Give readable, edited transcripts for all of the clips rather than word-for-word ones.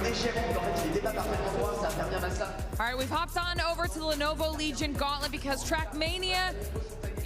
All right, we've hopped on over to the Lenovo Legion Gauntlet because Trackmania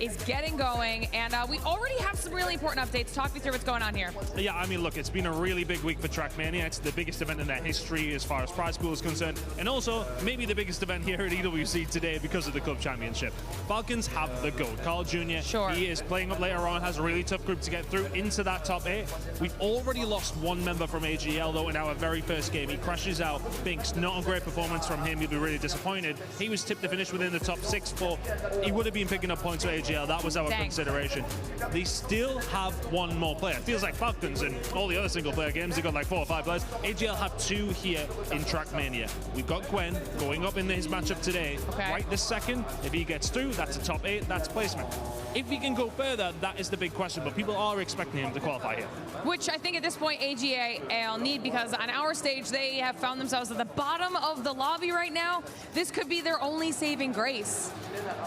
is getting going, and we already have some really important updates. Talk me through what's going on here. Yeah, I mean, look, it's been a really big week for Trackmania. It's the biggest event in their history as far as prize pool is concerned, and also maybe the biggest event here at EWC today because of the Club Championship. Falcons have the gold. Carl Jr., sure, he is playing up later on, has a really tough group to get through into that top 8. We've already lost one member from AGL, though, in our very first game. He crashes out. Binks, not a great performance from him. You'll be really disappointed. He was tipped to finish within the top 6, but he would have been picking up points for AGL. That was our consideration. They still have one more player. It feels like Falcons and all the other single-player games, they've got like 4 or 5 players. AGL have 2 here in Trackmania. We've got Gwen going up in his matchup today. Right this second, if he gets through, that's a top 8, that's placement. If he can go further, that is the big question, but people are expecting him to qualify here. Which I think at this point AGL need, because on our stage they have found themselves at the bottom of the lobby right now. This could be their only saving grace.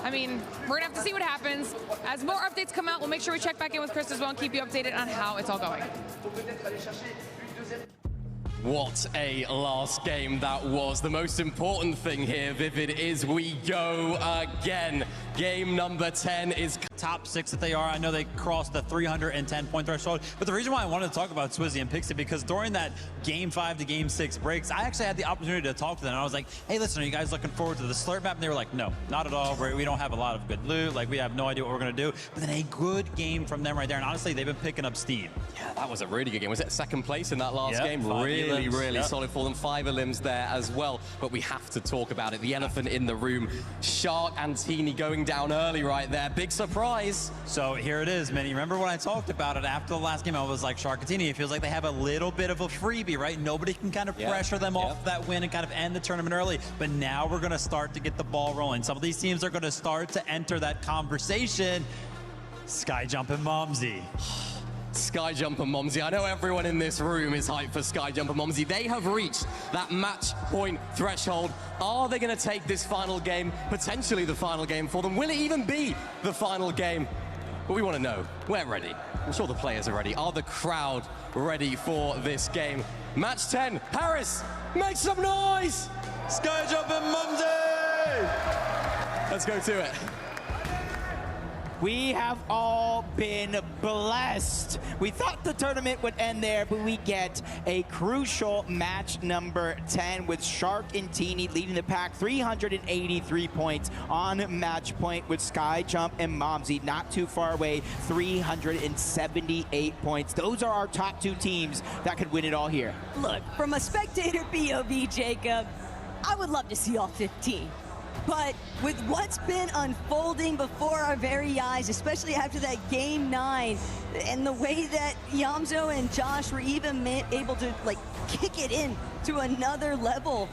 I mean, we're gonna have to see what happens. As more updates come out, we'll make sure we check back in with Chris as well and keep you updated on how it's all going. What a last game that was. The most important thing here, Vivid, is we go again. Game number 10 is top 6 that they are. I know they crossed the 310 point threshold, but the reason why I wanted to talk about Swizzy and Pixie, because during that game 5 to game 6 breaks, I actually had the opportunity to talk to them. I was like, hey, listen, are you guys looking forward to the slurp map? And they were like, no, not at all. We don't have a lot of good loot. Like, we have no idea what we're going to do. But then a good game from them right there. And honestly, they've been picking up steam. Yeah, that was a really good game. Was it second place in that last game? Really solid for them. 5 elims there as well. But we have to talk about it. The elephant in the room. Shark and Teeny going down early right there. Big surprise. So here it is, man. You remember when I talked about it after the last game? I was like, Shark and Teeny, it feels like they have a little bit of a freebie, right? Nobody can kind of pressure them off that win and kind of end the tournament early. But now we're going to start to get the ball rolling. Some of these teams are going to start to enter that conversation. Skyjump and Momsy. Skyjump and Momsy. I know everyone in this room is hyped for Skyjump and Momsy. They have reached that match point threshold. Are they going to take this final game, potentially the final game for them? Will it even be the final game? But we want to know. We're ready. I'm sure the players are ready. Are the crowd ready for this game? Match 10. Paris, make some noise! Skyjump and Momsy! Let's go to it. We have all been blessed. We thought the tournament would end there, but we get a crucial match number 10 with Shark and Teeny leading the pack, 383 points on match point, with Skyjump and Momsy not too far away, 378 points. Those are our top 2 teams that could win it all here. Look, from a spectator POV, Jacob, I would love to see all 15. But with what's been unfolding before our very eyes, especially after that game 9, and the way that Yamzo and Josh were even able to like kick it in to another level,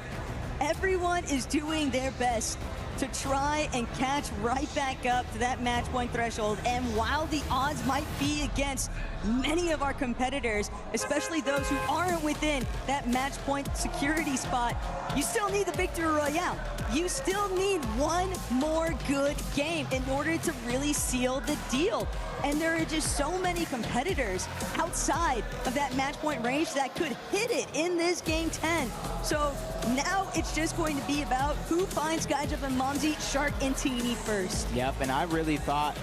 everyone is doing their best to try and catch right back up to that match point threshold. And while the odds might be against many of our competitors, especially those who aren't within that match point security spot, you still need the victory royale. You still need one more good game in order to really seal the deal. And there are just so many competitors outside of that match point range that could hit it in this game 10. So now it's just going to be about who finds Skyjump and Momsy, Shark and Teeny first. Yep, and I really thought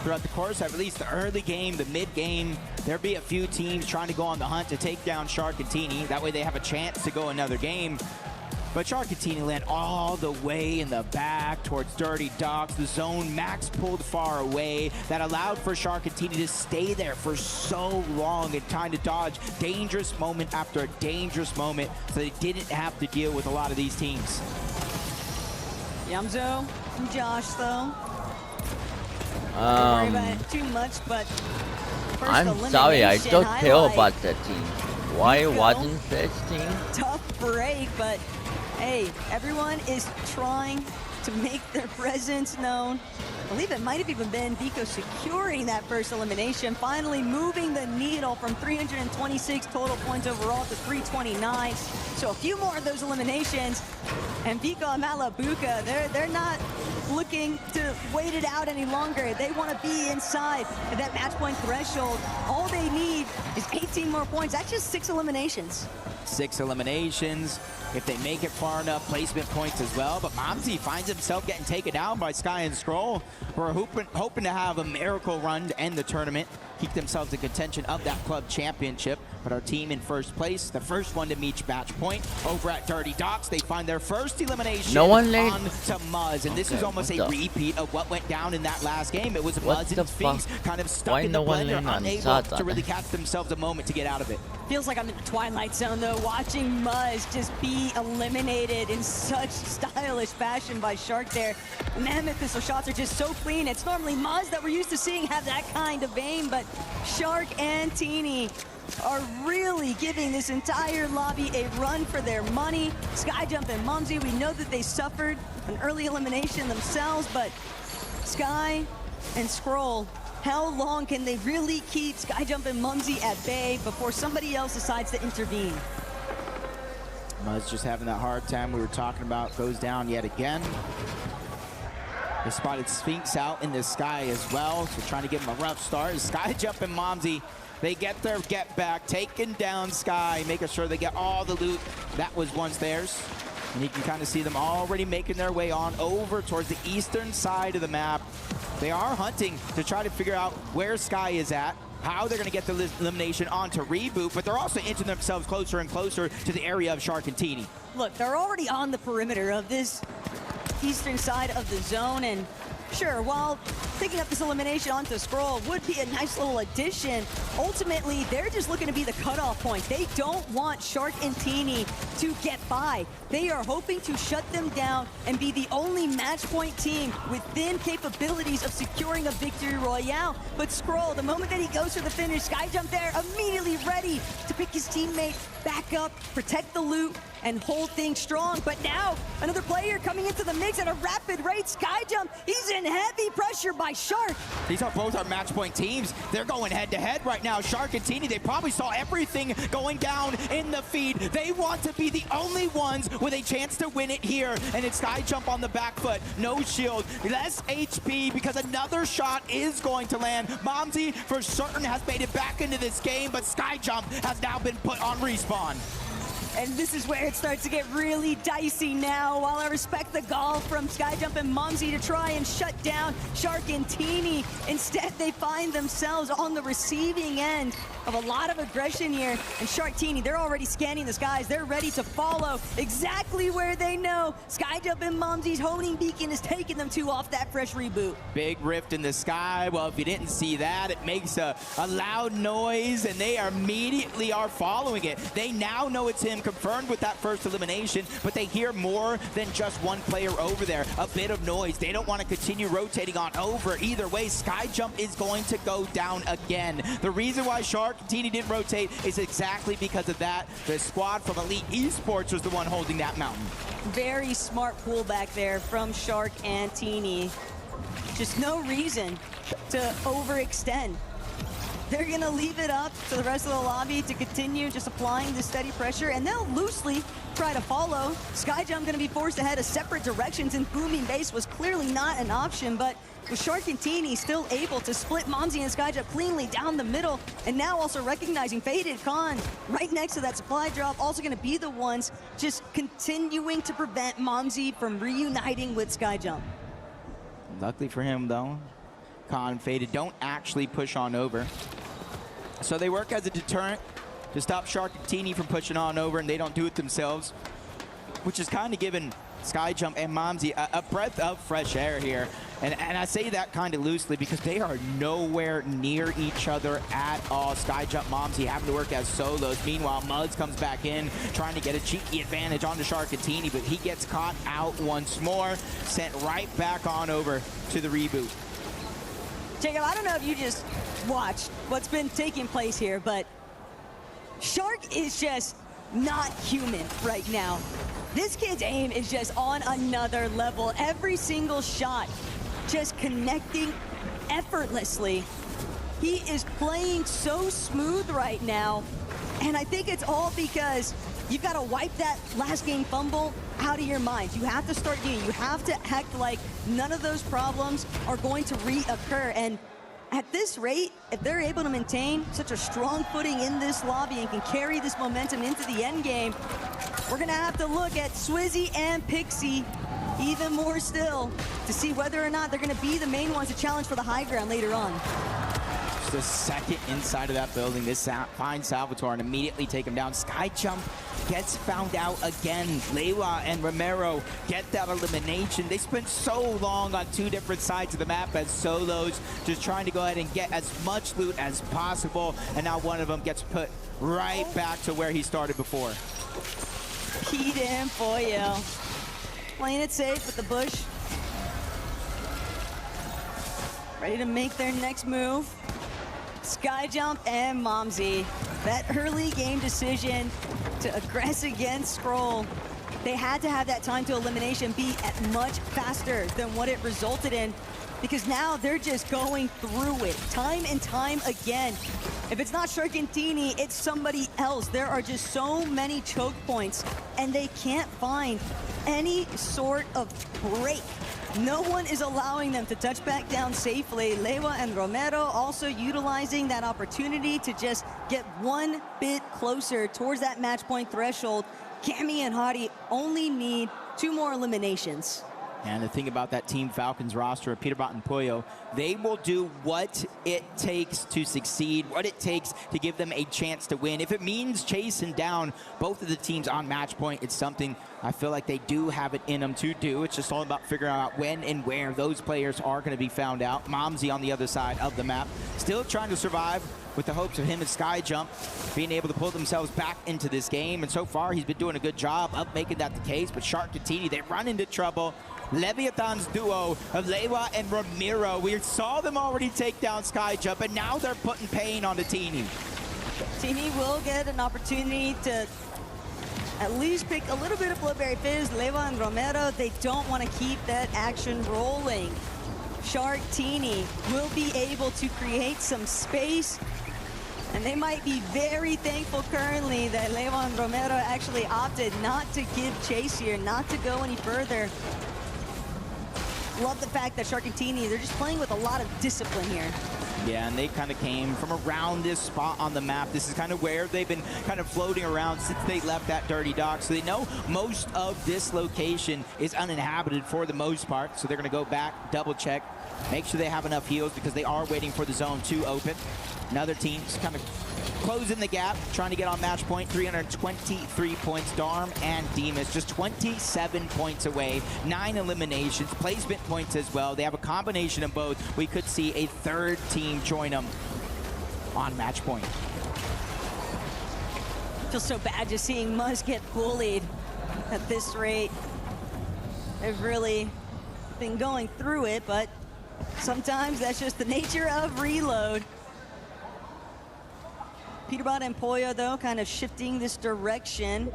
throughout the course, at least the early game, the mid game, there'd be a few teams trying to go on the hunt to take down Shark and Teeny. That way they have a chance to go another game. But Shark and Teeny land all the way in the back towards Dirty Docks. The zone max pulled far away. That allowed for Shark and Teeny to stay there for so long and trying to dodge dangerous moment after dangerous moment, so they didn't have to deal with a lot of these teams. Yamzo and Josh, though. Don't worry about it too much, but first I'm sorry, I don't care about that team. Why wasn't this team? Tough break, but hey, everyone is trying to make their presence known. I believe it might have even been Vico securing that first elimination, finally moving the needle from 326 total points overall to 329. So a few more of those eliminations, and Vico and Malabuka, they're not looking to wait it out any longer. They want to be inside of that match point threshold. All they need is 8 18 more points. That's just 6 eliminations. 6 eliminations. If they make it far enough, placement points as well. But Momsy finds himself getting taken down by Sky and Scroll. We're hoping to have a miracle run to end the tournament, keep themselves in contention of that club championship. But our team in first place, the first one to meet match point over at Dirty Docks. They find their first elimination No one late? on to Muzz. And this is almost a repeat of what went down in that last game. It was Muzz and Sphinx kind of stuck Why in the no one blender, lane on unable Sata? to really catch themselves a moment to get out of it. Feels like I'm in the Twilight Zone, though, watching Muzz just be eliminated in such stylish fashion by Shark there. Mammoth pistol shots are just so clean. It's normally Muzz that we're used to seeing have that kind of aim, but Shark and Teeny are really giving this entire lobby a run for their money. Skyjump and Mumsy, we know that they suffered an early elimination themselves, but Sky and Scroll, how long can they really keep Skyjump and Mumsy at bay before somebody else decides to intervene? Muzz just having that hard time we were talking about, goes down yet again. They spotted Sphinx out in the sky as well, so trying to give him a rough start. Skyjump and Momsy, they get their get back, taking down Sky, making sure they get all the loot that was once theirs. And you can kind of see them already making their way on over towards the eastern side of the map. They are hunting to try to figure out where Sky is at, how they're going to get the elimination onto Reboot, but they're also inching themselves closer and closer to the area of Shark and Teeny. Look, they're already on the perimeter of this eastern side of the zone, and sure, while picking up this elimination onto Scroll would be a nice little addition, ultimately, they're just looking to be the cutoff point. They don't want Shark and Teeny to get by. They are hoping to shut them down and be the only match point team within capabilities of securing a victory royale. But Scroll, the moment that he goes for the finish, Skyjump there, immediately ready to pick his teammate back up, protect the loot, and hold things strong. But now, another player coming into the mix at a rapid rate. Skyjump, he's in heavy pressure by Shark. These are both our match point teams. They're going head to head right now. Shark and Teeny, they probably saw everything going down in the feed. They want to be the only ones with a chance to win it here. And it's Skyjump on the back foot. No shield, less HP because another shot is going to land. Momsy for certain has made it back into this game, but Skyjump has now been put on respawn. And this is where it starts to get really dicey now. While I respect the gall from Skyjump and Momsy to try and shut down Shark and Teeny, instead they find themselves on the receiving end of a lot of aggression here. And Shark Teeny, they're already scanning the skies. They're ready to follow exactly where they know Skyjump and Momsy's homing beacon is taking them to off that fresh reboot. Big rift in the sky. Well, if you didn't see that, it makes a loud noise, and they immediately are following it. They now know it's him, confirmed with that first elimination, but they hear more than just one player over there. A bit of noise. They don't want to continue rotating on over. Either way, Skyjump is going to go down again. The reason why Shark and Teeny didn't rotate is exactly because of that. The squad from Elite Esports was the one holding that mountain. Very smart pullback there from Shark and Teeny. Just no reason to overextend. They're going to leave it up to the rest of the lobby to continue just applying this steady pressure, and they'll loosely try to follow. Skyjump going to be forced to head a separate directions, and booming base was clearly not an option, but with Shark and Teeny still able to split Momsy and Skyjump cleanly down the middle, and now also recognizing Faded Khan right next to that supply drop, also going to be the ones just continuing to prevent Momsy from reuniting with Skyjump. Luckily for him, though, Khan and Faded don't actually push on over. So they work as a deterrent to stop Shark and Teeny from pushing on over, and they don't do it themselves, which is kind of giving Skyjump and Momsy a breath of fresh air here. And I say that kind of loosely because they are nowhere near each other at all. Skyjump, Momsy having to work as solos. Meanwhile, Muzz comes back in, trying to get a cheeky advantage onto Shark and Teeny, but he gets caught out once more, sent right back on over to the reboot. Jacob, I don't know if you just watched what's been taking place here, but Shark is just not human right now. This kid's aim is just on another level. Every single shot just connecting effortlessly. He is playing so smooth right now, and I think it's all because you've got to wipe that last game fumble out of your mind. You have to start getting, you have to act like none of those problems are going to reoccur. And At this rate, if they're able to maintain such a strong footing in this lobby and can carry this momentum into the end game, we're gonna have to look at Swizzy and Pixie even more still to see whether or not they're gonna be the main ones to challenge for the high ground later on. Just a second inside of that building, this finds Salvatore and immediately take him down. Sky Jump gets found out again. Lewa and Romero get that elimination. They spent so long on two different sides of the map as solos, just trying to go ahead and get as much loot as possible, and now one of them gets put right back to where he started before. Pete and Pollo playing it safe with the bush. Ready to make their next move. Skyjump and Momsy. That early game decision to aggress against Scroll. They had to have that time to elimination be at much faster than what it resulted in, because now they're just going through it time and time again. If it's not Sharkantini, it's somebody else. There are just so many choke points, and they can't find any sort of break. No one is allowing them to touch back down safely. Lewa and Romero also utilizing that opportunity to just get one bit closer towards that match point threshold. Cammy and Hottie only need 2 more eliminations. And the thing about that Team Falcons roster of Peterbot and Pollo, they will do what it takes to succeed, what it takes to give them a chance to win. If it means chasing down both of the teams on match point, it's something I feel like they do have it in them to do. It's just all about figuring out when and where those players are going to be found out. Momsy on the other side of the map, still trying to survive with the hopes of him and Skyjump being able to pull themselves back into this game. And so far, he's been doing a good job of making that the case. But Sharkantini, they run into trouble. Leviathan's duo of Lewa and Ramiro. We saw them already take down Skyjump, and now they're putting pain on the Teeny. Teeny will get an opportunity to at least pick a little bit of Blueberry Fizz. Lewa and Romero, they don't want to keep that action rolling. Sharktini will be able to create some space, and they might be very thankful currently that Lewa and Romero actually opted not to give chase here, not to go any further. Love the fact that Sharkantini, they're just playing with a lot of discipline here. Yeah, and they kind of came from around this spot on the map. This is kind of where they've been kind of floating around since they left that Dirty Dock. So they know most of this location is uninhabited for the most part. So they're going to go back, double check, make sure they have enough heals because they are waiting for the zone to open. Another team's kind of closing the gap, trying to get on match point. 323 points. Darm and Demas just 27 points away. 9 eliminations, placement points as well. They have a combination of both. We could see a third team join them on match point. Feels so bad just seeing Muzz get bullied at this rate. They've really been going through it, but sometimes that's just the nature of Reload. Peterbot and Pollo, though, kind of shifting this direction.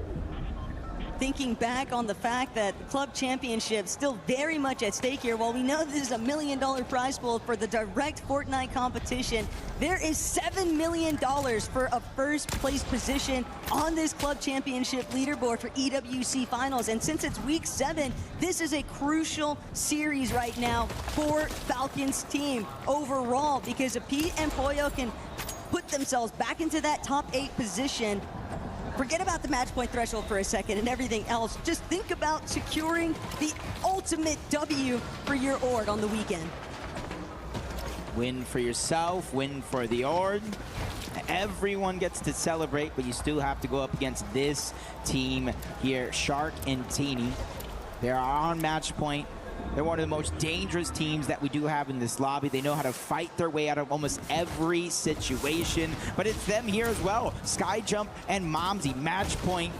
Thinking back on the fact that the club championship still very much at stake here. While we know this is a $1 million prize pool for the direct Fortnite competition, there is $7 million for a first place position on this club championship leaderboard for EWC finals. And since it's week 7, this is a crucial series right now for Falcons team overall, because if Pete and Pollo can put themselves back into that top 8 position, forget about the match point threshold for a second and everything else. Just think about securing the ultimate W for your org on the weekend. Win for yourself, win for the org. Everyone gets to celebrate, but you still have to go up against this team here, Shark and Teeny. They are on match point. They're one of the most dangerous teams that we do have in this lobby. They know how to fight their way out of almost every situation, but it's them here as well. Skyjump and Momsy, match point,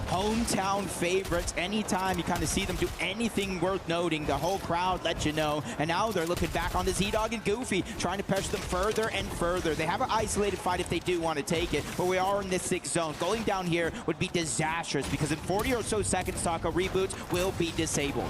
hometown favorites. Anytime you kind of see them do anything worth noting, the whole crowd lets you know. And now they're looking back on the Z-Dog and Goofy, trying to push them further and further. They have an isolated fight if they do want to take it, but we are in this 6th zone. Going down here would be disastrous because in 40 or so seconds, Taco reboots will be disabled.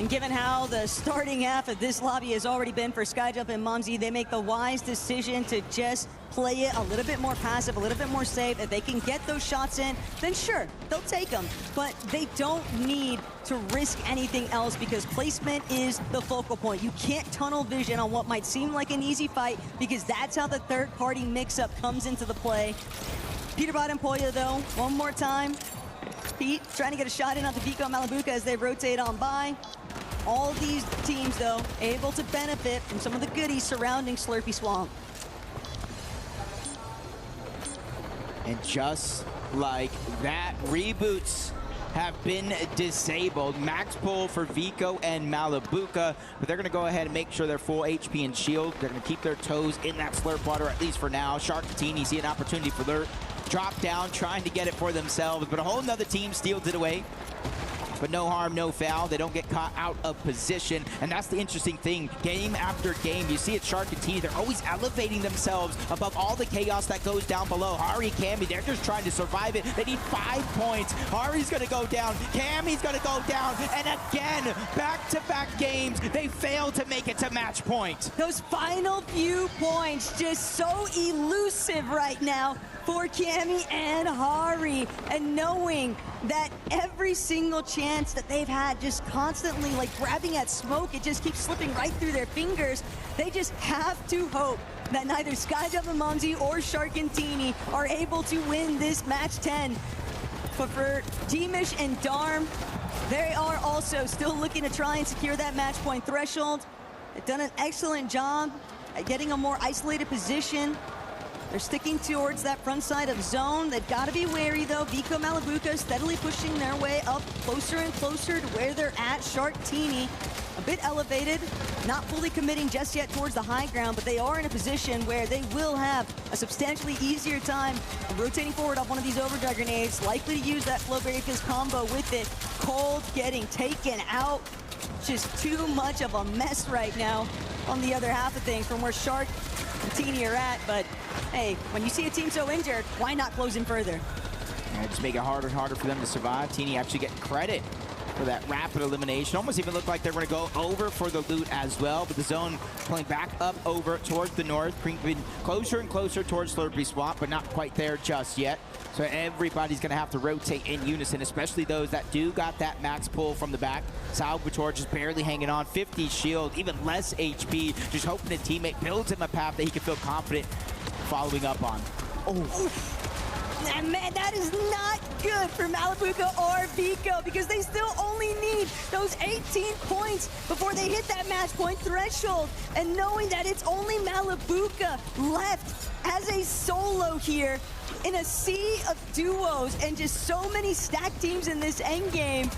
And given how the starting half of this lobby has already been for Skyjump and Mumsy, they make the wise decision to just play it a little bit more passive, a little bit more safe. If they can get those shots in, then sure, they'll take them. But they don't need to risk anything else because placement is the focal point. You can't tunnel vision on what might seem like an easy fight because that's how the third-party mix-up comes into the play. Peterbot and Poya, though, one more time. Pete trying to get a shot in onto Vico and Malabuka as they rotate on by. All these teams, though, able to benefit from some of the goodies surrounding Slurpy Swamp. And just like that, reboots have been disabled. Max pull for Vico and Malabuka, but they're going to go ahead and make sure they're full HP and shield. They're going to keep their toes in that slurp water, at least for now. Shark and Teeny see an opportunity for their drop down, trying to get it for themselves, but a whole nother team steals it away. But no harm, no foul. They don't get caught out of position. And that's the interesting thing. Game after game, you see it Shark and T. They're always elevating themselves above all the chaos that goes down below. Hari, Cammy, they're just trying to survive it. They need 5 points. Hari's going to go down. Cammy's going to go down. And again, back-to-back games, they fail to make it to match point. Those final few points just so elusive right now for Cammy and Hari, and knowing that every single chance that they've had, just constantly like grabbing at smoke, it just keeps slipping right through their fingers. They just have to hope that neither Skyjump and Mumsy or Shark and Teeny are able to win this match 10. But for Teamish and Darm, they are also still looking to try and secure that match point threshold. They've done an excellent job at getting a more isolated position. They're sticking towards that front side of zone. They've got to be wary, though. Vico Malabuka steadily pushing their way up closer and closer to where they're at. Shark Teeny, a bit elevated, not fully committing just yet towards the high ground, but they are in a position where they will have a substantially easier time of rotating forward off one of these overdrive grenades, likely to use that Flowberry Fizz combo with it. Cold getting taken out. Just too much of a mess right now on the other half of things from where Shark and Teeny are at, but hey, when you see a team so injured, why not close in further? Yeah, just make it harder and harder for them to survive. Teeny actually getting credit for that rapid elimination. Almost even looked like they were going to go over for the loot as well, but the zone pulling back up over towards the north, creeping closer and closer towards Slurpy Swamp, but not quite there just yet. So everybody's going to have to rotate in unison, especially those that do got that max pull from the back. Salvatore just barely hanging on, 50 shield, even less HP, just hoping a teammate builds him a path that he can feel confident following up on. Oh. And man, that is not good for Malabuka or Vico because they still only need those 18 points before they hit that match point threshold. And knowing that it's only Malabuka left as a solo here in a sea of duos and just so many stacked teams in this endgame,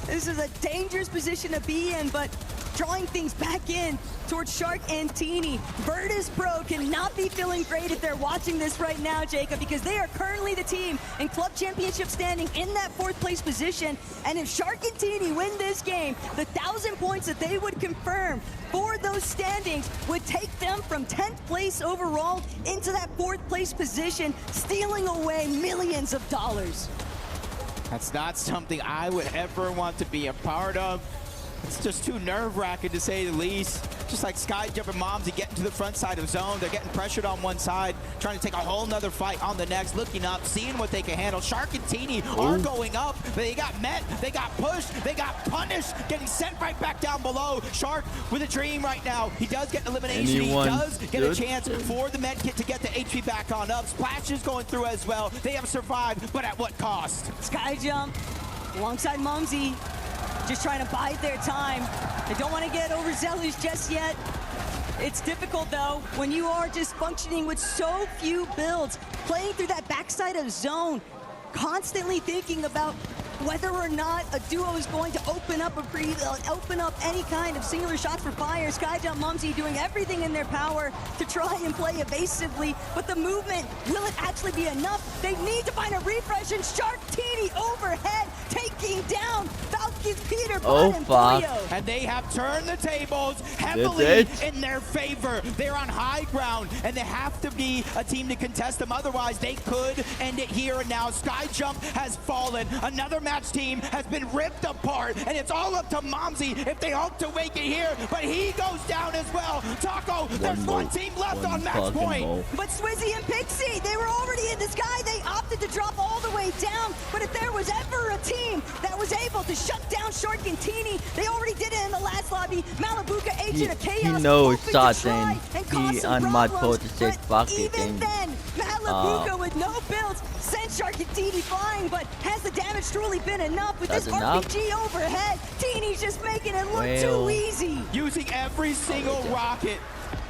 this is a dangerous position to be in, but drawing things back in towards Shark and Teeny. Virtus Pro cannot be feeling great if they're watching this right now, Jacob, because they are currently the team in club championship standing in that 4th place position. And if Shark and Teeny win this game, the 1,000 points that they would confirm for those standings would take them from 10th place overall into that 4th place position, stealing away millions of dollars. That's not something I would ever want to be a part of. It's just too nerve-wracking to say the least. Just like Skyjump and Mumsy getting to the front side of zone. They're getting pressured on one side, trying to take a whole nother fight on the next, looking up, seeing what they can handle. Shark and Teeny are going up, but they got met, they got pushed, they got punished, getting sent right back down below. Shark with a dream right now. He does get elimination. Anyone he does get a good? chance for the med kit to get the HP back on up. Splash is going through as well. They have survived, but at what cost? Skyjump alongside Mumsy, just trying to bide their time. They don't want to get overzealous just yet. It's difficult, though, when you are just functioning with so few builds, playing through that backside of zone, constantly thinking about whether or not a duo is going to open up open up any kind of singular shots for fire. Skyjump, Mumsy doing everything in their power to try and play evasively, but the movement, will it actually be enough? They need to find a refresh, and Shark Teeny overhead, taking locking down Falcons Peter Oh, and fuck. Puyo. And they have turned the tables heavily That's it. in their favor. They're on high ground, and they have to be a team to contest them. Otherwise, they could end it here and now. Sky Jump has fallen. Another match team has been ripped apart, and it's all up to Momsy if they hope to make it here. But he goes down as well. Taco, there's one team left on match point. But Swizzy and Pixie, they were already in the sky. They opted to drop all the way down. But if there was ever a team that was able to shut down Shark and Teeny, they already did it in the last lobby. Malabuka, Agent of Chaos, He knows hoping to try something. and cause He some on my problems. port said But fuck it. even And then, Malabuka with no builds sent Shark and Teeny flying. But has the damage truly been enough with That's this enough. RPG overhead? Teeny's just making it look Well. too easy. Using every single rocket.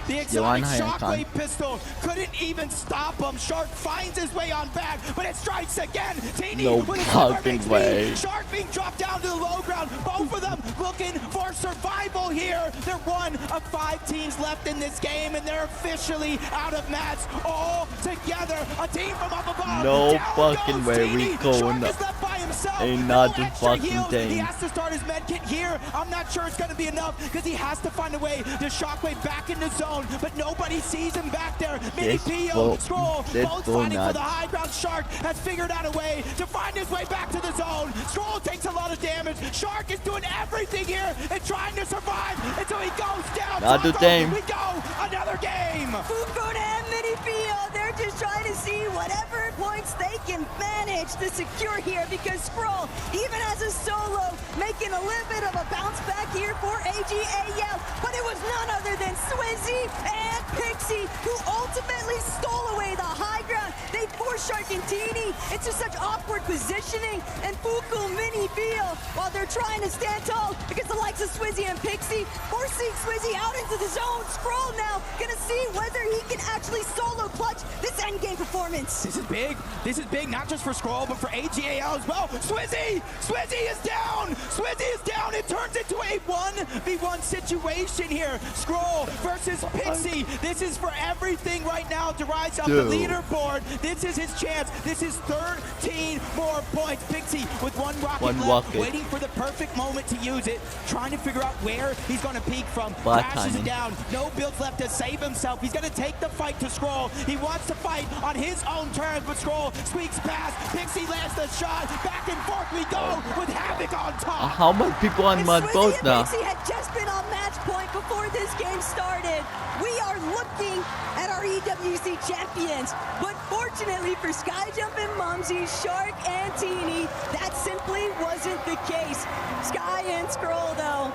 The Johan exotic Hayan shockwave pistol couldn't even stop him. Shark finds his way on back, but it strikes again. Teeny No with his fucking super way. speed. Shark being dropped down to the low ground. Both of them looking for survival here. They're one of 5 teams left in this game, and they're officially out of match all together. A team from up above. No Down fucking goes way Teeny. we going Shark up. is left by himself. Ain't No nothing extra fucking heals. thing. He has to start his med kit here. I'm not sure it's going to be enough because he has to find a way to shockwave back in the zone, but nobody sees him back there. Mini Pio, Scroll, both fighting for the high ground. Shark has figured out a way to find his way back to the zone. Scroll takes a lot of damage. Shark is doing everything here and trying to survive until he goes down. Another Taco, game. We go, another game. Fufun and Mini Pio, they're just trying to see whatever points they can manage to secure here because Scroll, even as a solo, making a little bit of a bounce back here for AGAL, but it was none other than Swizzy and Pixie who ultimately stole away the high ground. They forced Shark and Teeny into such awkward positioning, and Fuku Mini Pio, while they're trying to stand tall against the likes of Swizzy and Pixie, forcing Swizzy out into the zone. Scroll now gonna see whether he can actually solo clutch this endgame performance. This is big. This is big, not just for Scroll, but for AGAL as well. Swizzy! Swizzy is down! Swizzy is down! It turns into a 1v1 situation here. Scroll versus Pixie. This is for everything right now to rise up the leaderboard. This is his chance. This is 13 more points. Pixie with one rocket left, waiting for the perfect moment to use it, trying to figure out where he's going to peek from. Crashes down. No builds left to save himself. He's going to take the fight to Scroll. He wants to fight on his own terms, but Scroll squeaks past. Pixie lands the shot. Back and forth we go with Havoc on top. How much people on my boat now? Pixie had just been on match point before this game started. We are looking at our EWC champions, but fortunately for Skyjump and Mumsy, Shark and Teeny, that simply wasn't the case. Sky and Scroll, though,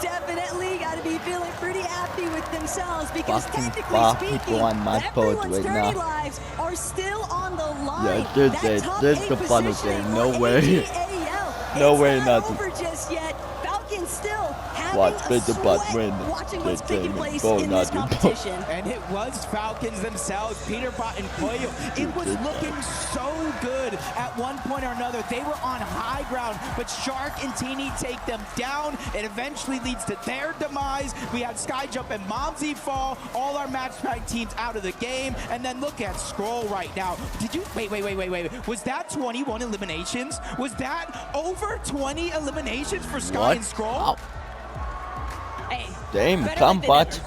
definitely got to be feeling pretty happy with themselves because technically speaking, everyone's 30 lives are still on the line. Yeah, that top this 8 the funny position thing. No for way. AGAL. No It's way, not nothing. over just yet. Falcons still having Watch a Peter Butt sweat win watching what's this taking game. place Go in this nothing. competition. And it was Falcons themselves, Peterbot and Koyo. It was looking so good at one point or another. They were on high ground, but Shark and Teeny take them down. It eventually leads to their demise. We had Skyjump and Momsy fall. All our match teams out of the game. And then look at Scroll right now. Did you, wait. Was that 21 eliminations? Was that over 20 eliminations for Sky and Scroll? Wow. Hey, Damn, better come late than but.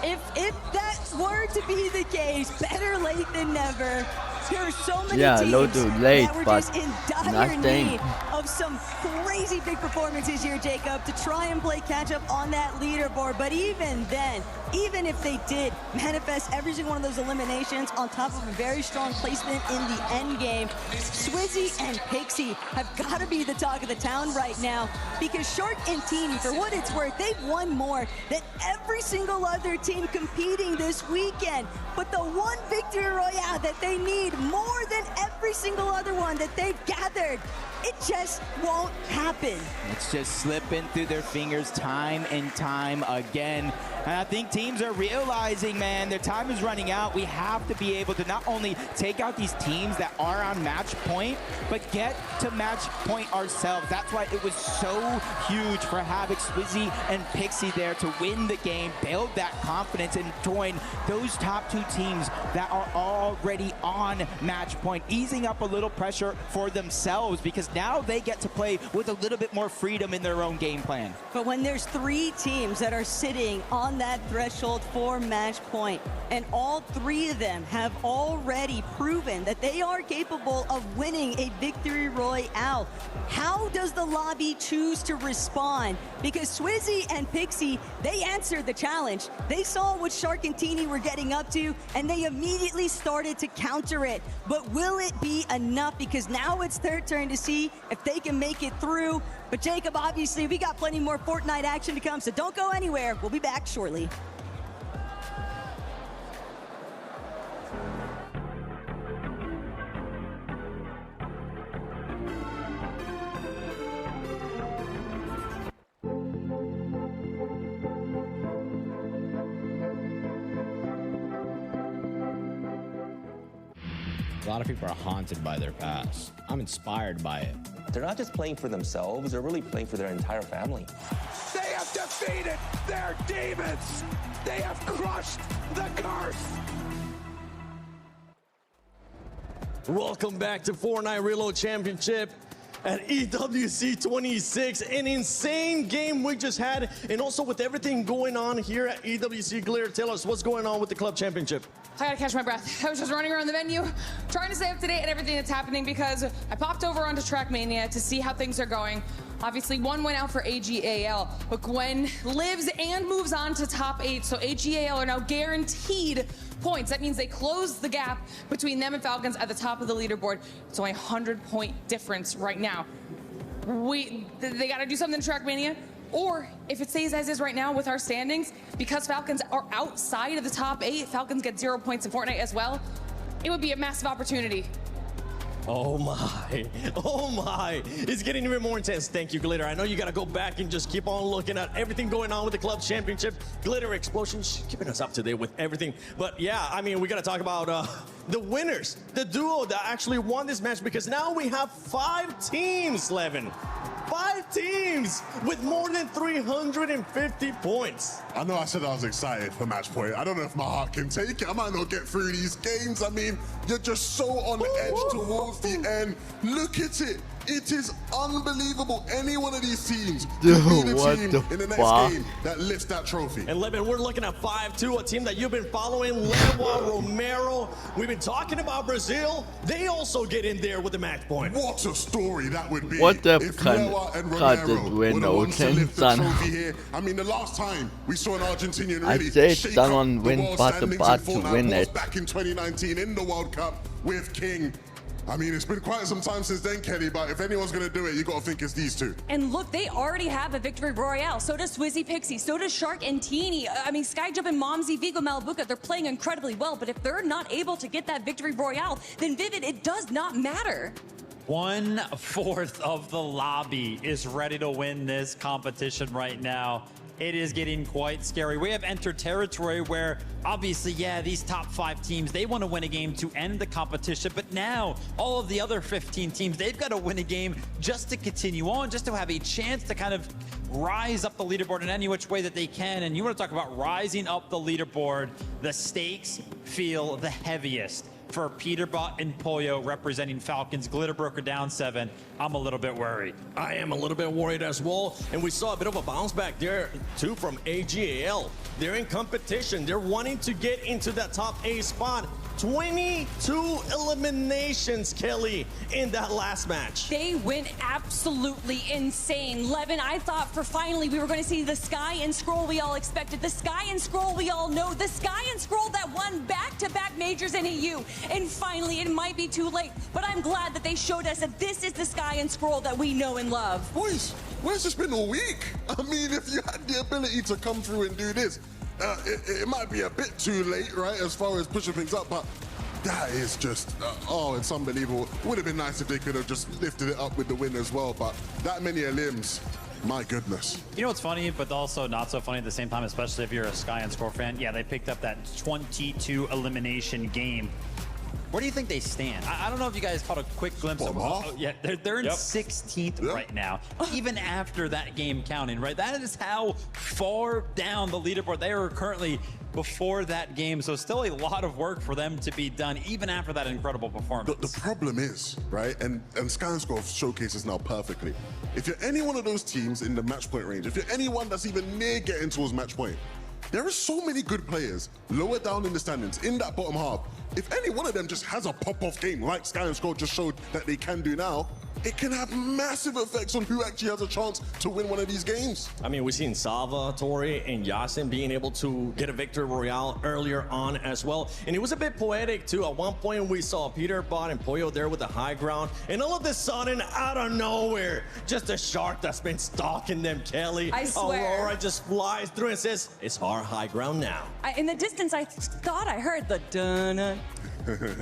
never. If that were to be the case, better late than never. There are so many teams no too late, that were but just in dire nothing. need of some crazy big performances here, Jacob, to try and play catch up on that leaderboard. But even then, even if they did manifest every single one of those eliminations on top of a very strong placement in the end game, Swizzy and Pixie have got to be the talk of the town right now because Shark and Teeny, for what it's worth, they've won more than every single other team competing this weekend. But the one victory royale that they need more than every single other one that they've gathered, it just won't happen. It's just slipping through their fingers time and time again. And I think teams are realizing, man, their time is running out. We have to be able to not only take out these teams that are on match point, but get to match point ourselves. That's why it was so huge for Havoc, Swizzy, and Pixie there to win the game, build that confidence, and join those top 2 teams that are already on match point, easing up a little pressure for themselves because now they get to play with a little bit more freedom in their own game plan. But when there's 3 teams that are sitting on that threshold for match point, and all 3 of them have already proven that they are capable of winning a victory royale, how does the lobby choose to respond? Because Swizzy and Pixie, they answered the challenge. They saw what Shark and Teeny were getting up to, and they immediately started to counter it. But will it be enough? Because now it's their turn to see if they can make it through. But Jacob, obviously, we got plenty more Fortnite action to come, so don't go anywhere. We'll be back shortly. A lot of people are haunted by their past. I'm inspired by it. They're not just playing for themselves, they're really playing for their entire family. They have defeated their demons! They have crushed the curse! Welcome back to Fortnite Reload Championship at EWC 26. An insane game we just had, and also with everything going on here at EWC. Glitter, tell us what's going on with the club championship. I gotta catch my breath. I was just running around the venue, trying to stay up to date on everything that's happening because I popped over onto Trackmania to see how things are going. Obviously, one went out for AGAL, but Gwen lives and moves on to top 8, so AGAL are now guaranteed points. That means they close the gap between them and Falcons at the top of the leaderboard. It's only a 100-point difference right now. They gotta do something to Trackmania. Or if it stays as is right now with our standings, because Falcons are outside of the top 8, Falcons get 0 points in Fortnite as well, it would be a massive opportunity. Oh my, it's getting even more intense. Thank you, Glitter. I know you gotta go back and just keep on looking at everything going on with the club championship. Glitter Explosions keeping us up to date with everything. But yeah, I mean, we gotta talk about the winners, the duo that actually won this match, because now we have 5 teams, Levin. 5 teams with more than 350 points. I know I said I was excited for match point. I don't know if my heart can take it. I might not get through these games. I mean, you're just so on edge towards the end. Look at it. It is unbelievable. Any one of these teams could be the team in the next game that lifts that trophy. And Levin, we're looking at 5-2, a team that you've been following, Lewa, Romero. We've been talking about Brazil. They also get in there with the match point. What a story that would be What the if Lewa and Romero were the ones to lift the trophy here. I mean, the last time we saw an Argentinian really shake up the world standings in Fortnite was back in 2019 in the World Cup with King. I mean, it's been quite some time since then, Kelly, but if anyone's going to do it, you got to think it's these 2. And look, they already have a victory royale. So does Swizzy Pixie. So does Shark and Teeny. I mean, Skyjump and Momsy, Vigo, Malabuka, they're playing incredibly well. But if they're not able to get that victory royale, then Vivid, it does not matter. 1/4 of the lobby is ready to win this competition right now. It is getting quite scary. We have entered territory where obviously, yeah, these top 5 teams, they want to win a game to end the competition. But now all of the other 15 teams, they've got to win a game just to continue on, just to have a chance to kind of rise up the leaderboard in any which way that they can. And you want to talk about rising up the leaderboard, the stakes feel the heaviest for Peterbot and Pollo representing Falcons. Glitter Broker down 7. I'm a little bit worried. I am a little bit worried as well. And we saw a bit of a bounce back there too from AGAL. They're in competition. They're wanting to get into that top A spot. 22 eliminations, Kelly, in that last match. They went absolutely insane. Levin, I thought for finally we were going to see the Sky and Scroll we all expected, the Sky and Scroll we all know, the Sky and Scroll that won back-to-back majors in EU. And finally, it might be too late, but I'm glad that they showed us that this is the Sky and Scroll that we know and love. Boys, where's this been all week? I mean, if you had the ability to come through and do this, it might be a bit too late, right, as far as pushing things up, but that is just, it's unbelievable. It would have been nice if they could have just lifted it up with the win as well, but that many limbs, my goodness. You know what's funny, but also not so funny at the same time, especially if you're a Sky and Score fan? Yeah, they picked up that 22 elimination game. where do you think they stand? I don't know if you guys caught a quick glimpse of yeah, they're in 16th right now, even after that game counting, right? That is how far down the leaderboard they are currently before that game. So still a lot of work for them to be done, even after that incredible performance. The problem is, right, and SkyScore showcases now perfectly. If you're any one of those teams in the match point range, if you're anyone that's even near getting towards match point, there are so many good players lower down in the standings, in that bottom half. If any one of them just has a pop-off game like SkyScore just showed that they can do now, it can have massive effects on who actually has a chance to win one of these games. I mean, we've seen Salva, Tori, and Yasin being able to get a victory royale earlier on as well. And it was a bit poetic, too. At one point, we saw Peter Bot and Pollo there with the high ground. And all of a sudden, out of nowhere, just a shark that's been stalking them, Kelly. I swear. Aurora just flies through and says, it's our high ground now. In the distance, I thought I heard the dun-dun,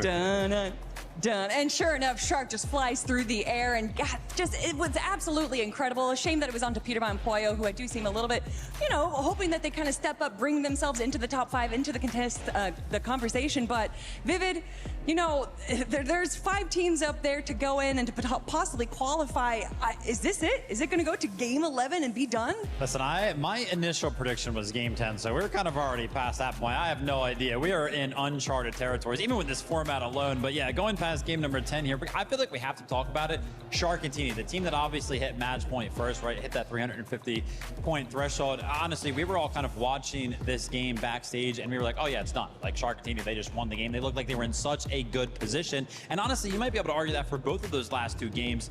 dun-dun. Done. And sure enough, Shark just flies through the air, and God, it was absolutely incredible. A shame that it was onto Peter and Pollo, who I do seem a little bit, hoping that they kind of step up, bring themselves into the top 5, into the conversation. But Vivid, there's 5 teams up there to go in and to possibly qualify. Is this it? Is it going to go to game 11 and be done? Listen, my initial prediction was game 10, so we're kind of already past that point. I have no idea. We are in uncharted territories, even with this format alone. But yeah, going past game number 10 here, I feel like we have to talk about it. Sharkantini, the team that obviously hit match point first, right? Hit that 350-point threshold. Honestly, we were all kind of watching this game backstage, and we were like, oh yeah, it's done. Like Sharkantini, they just won the game. They looked like they were in such a good position. And honestly, you might be able to argue that for both of those last 2 games.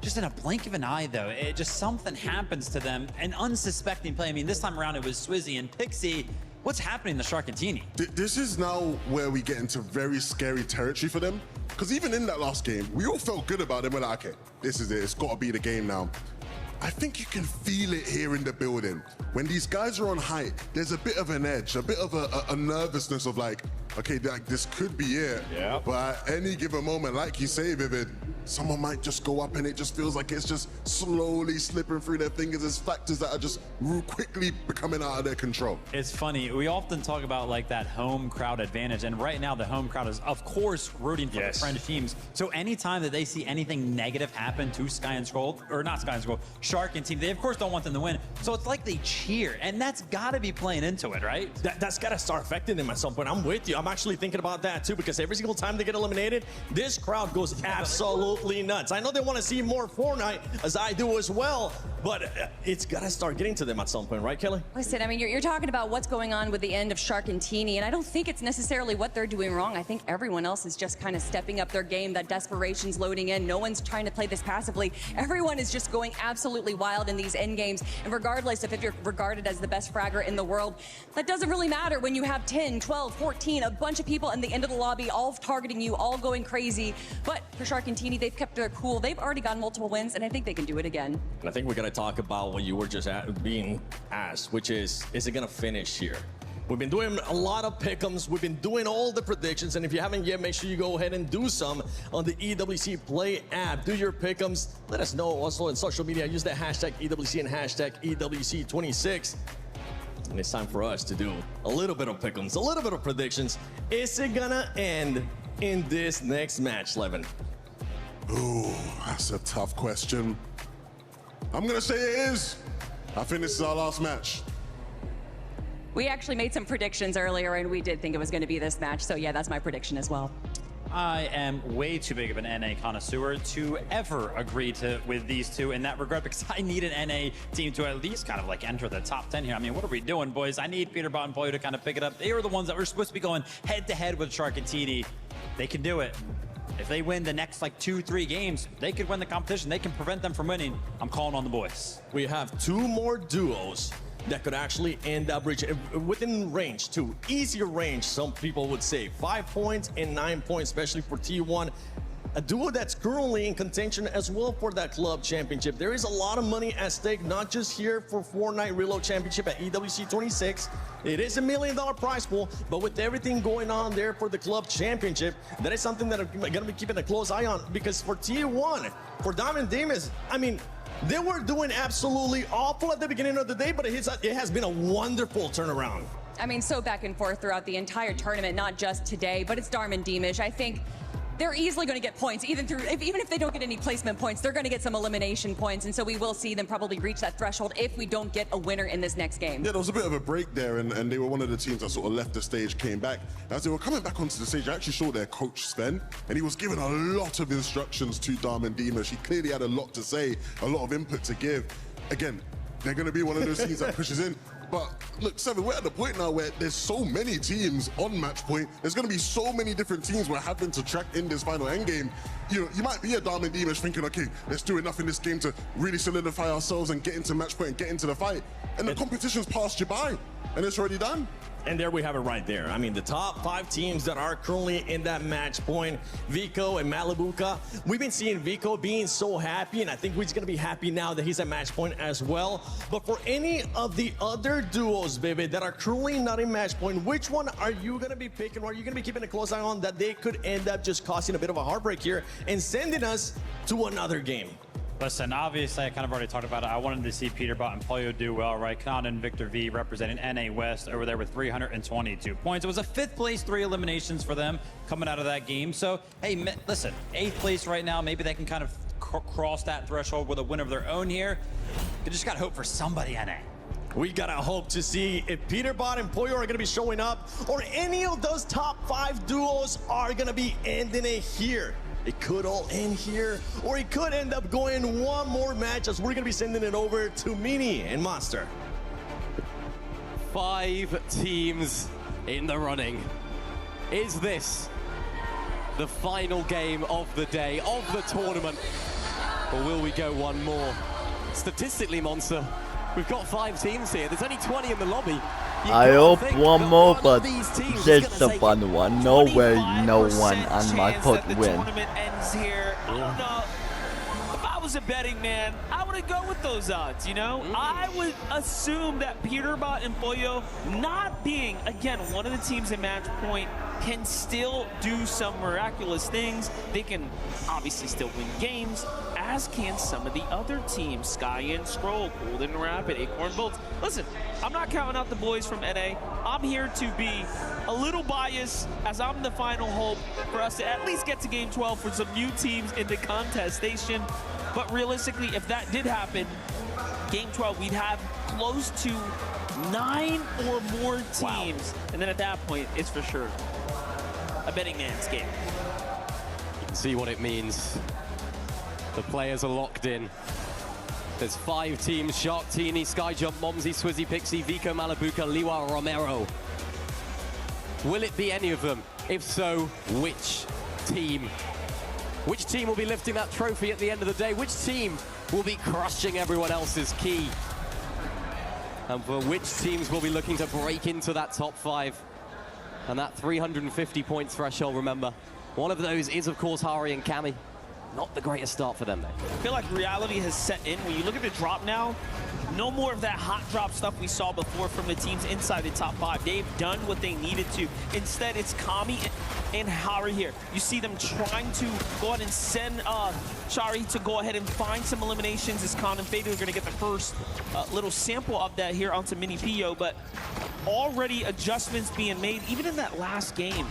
Just in a blink of an eye, though, something happens to them. An unsuspecting play. I mean, this time around, it was Swizzy and Pixie. What's happening to Sharkantini? This is now where we get into very scary territory for them. Because even in that last game, we all felt good about it. We're like, okay, this is it. It's got to be the game now. I think you can feel it here in the building. When these guys are on height, there's a bit of an edge, a bit of a nervousness of like, okay, this could be it. Yeah. But at any given moment, like you say, Vivid, someone might just go up and it just feels like it's just slowly slipping through their fingers as factors that are just quickly becoming out of their control. It's funny. We often talk about like that home crowd advantage. And right now the home crowd is, of course, rooting for the French teams. So anytime that they see anything negative happen to Sky and Scroll, or not Sky and Scroll, Sharkantini, they of course don't want them to win. So it's like they cheer. And that's got to be playing into it, right? That's got to start affecting them at some point. I'm with you. I'm actually thinking about that too, because every single time they get eliminated, this crowd goes absolutely nuts. I know they want to see more Fortnite, as I do as well, but it's got to start getting to them at some point, right, Kelly? Listen, I mean, you're talking about what's going on with the end of Sharkantini, and I don't think it's necessarily what they're doing wrong. I think everyone else is just kind of stepping up their game. That desperation's loading in. No one's trying to play this passively. Everyone is just going absolutely wild in these end games, and regardless of if you're regarded as the best fragger in the world, that doesn't really matter when you have 10, 12, 14, a bunch of people in the end of the lobby all targeting you, all going crazy. But for Sharkantini, they've kept their cool. They've already gotten multiple wins, and I think they can do it again. And I think we're going to talk about what you were just being asked, which is it going to finish here? We've been doing a lot of pick'ems. We've been doing all the predictions. And if you haven't yet, make sure you go ahead and do some on the EWC Play app. Do your pick'ems. Let us know also on social media. Use the hashtag EWC and hashtag EWC26. And it's time for us to do a little bit of pick'ems, a little bit of predictions. Is it gonna end in this next match, Levin? Ooh, that's a tough question. I'm gonna say it is. I think this is our last match. We actually made some predictions earlier, and we did think it was going to be this match. So yeah, that's my prediction as well. I am way too big of an NA connoisseur to ever agree with these two in that regard, because I need an NA team to at least kind of like enter the top 10 here. I mean, what are we doing, boys? I need Peter Bot and Pollo to kind of pick it up. They are the ones that were supposed to be going head-to-head with Sharkantini. They can do it. If they win the next like 2-3 games, they could win the competition. They can prevent them from winning. I'm calling on the boys. We have 2 more duos that could actually end up within range, too. Easier range, some people would say. 5 points and 9 points, especially for T1. A duo that's currently in contention as well for that club championship. There is a lot of money at stake, not just here for Fortnite Reload Championship at EWC 26. It is $1 million prize pool, but with everything going on there for the club championship, that is something that I'm gonna be keeping a close eye on, because for T1, for Diamond Demons, I mean, they were doing absolutely awful at the beginning of the day, but it has been a wonderful turnaround. I mean, so back and forth throughout the entire tournament, not just today, but it's Darman Demish. I think they're easily going to get points, even if they don't get any placement points, they're going to get some elimination points, and so we will see them probably reach that threshold if we don't get a winner in this next game. Yeah, there was a bit of a break there, and they were one of the teams that sort of left the stage, came back. As they were coming back onto the stage, I actually saw their coach, Sven, and he was giving a lot of instructions to Darman Demish. He clearly had a lot to say, a lot of input to give. Again, they're going to be one of those teams that pushes in. But look, Seven, we're at the point now where there's so many teams on match point. There's going to be so many different teams we're having to track in this final endgame. You know, you might be a Darman Demish thinking, okay, let's do enough in this game to really solidify ourselves and get into match point and get into the fight. And the competition's passed you by, and it's already done. And there we have it right there. I mean, the top 5 teams that are currently in that match point, Vico and Malabuka. We've been seeing Vico being so happy, and I think he's going to be happy now that he's at match point as well. But for any of the other duos, baby, that are currently not in match point, which one are you going to be picking, or are you going to be keeping a close eye on that they could end up just causing a bit of a heartbreak here and sending us to another game? Listen, obviously, I kind of already talked about it. I wanted to see Peterbot and Pollo do well, right? Khan and Victor V representing NA West over there with 322 points. It was a 5th place, 3 eliminations for them coming out of that game. So, hey, listen, 8th place right now. Maybe they can kind of cross that threshold with a win of their own here. You just got to hope for somebody NA. We gotta hope to see if Peterbot and Pollo are gonna be showing up, or any of those top 5 duos are gonna be ending it here. It could all end here, or it could end up going one more match as we're gonna be sending it over to Mini and Monster. 5 teams in the running. Is this the final game of the day, of the tournament? Or will we go one more? Statistically, Monster, we've got 5 teams here. There's only 20 in the lobby. I hope one more, but just a fun one. No way, no one on my put win. Tournament ends here. I don't know. If I was a betting man, I wouldn't go with those odds, you know? I would assume that Peterbot and Pollo, not being, again, one of the teams in match point, can still do some miraculous things. They can obviously still win games, as can some of the other teams. Skyen, Scroll, Golden Rapid, Acorn Bolts. Listen, I'm not counting out the boys from NA. I'm here to be a little biased, as I'm the final hope for us to at least get to Game 12 for some new teams in the contest station. But realistically, if that did happen, Game 12, we'd have close to 9 or more teams. Wow. And then at that point, it's for sure a betting man's game. You can see what it means. The players are locked in. There's 5 teams: Shark, Teeny, Skyjump, Momsy, Swizzy, Pixie, Vico, Malabuka, Liwa, Romero. Will it be any of them? If so, which team? Which team will be lifting that trophy at the end of the day? Which team will be crushing everyone else's key? And for which teams will be looking to break into that top 5? And that 350 point threshold, remember. One of those is, of course, Hari and Cammy. Not the greatest start for them, though. I feel like reality has set in. When you look at the drop now, no more of that hot drop stuff we saw before from the teams inside the top 5. They've done what they needed to. Instead, it's Kami and Hari here. You see them trying to go ahead and send Shari to go ahead and find some eliminations, as Khan and Fade are going to get the first little sample of that here onto Mini Pio, but already adjustments being made. Even in that last game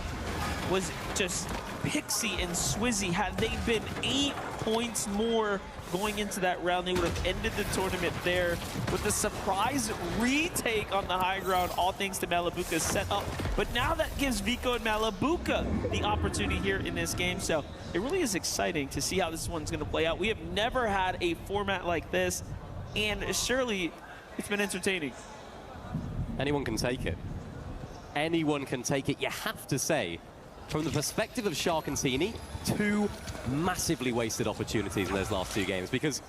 was just Pixie and Swizzy. Had they been 8 points more going into that round, they would have ended the tournament there with a surprise retake on the high ground, all thanks to Malabuka's setup. But now that gives Vico and Malabuka the opportunity here in this game. So it really is exciting to see how this one's going to play out. We have never had a format like this, and surely it's been entertaining. Anyone can take it. Anyone can take it. You have to say, from the perspective of Shark and Teeny, 2 massively wasted opportunities in those last 2 games, because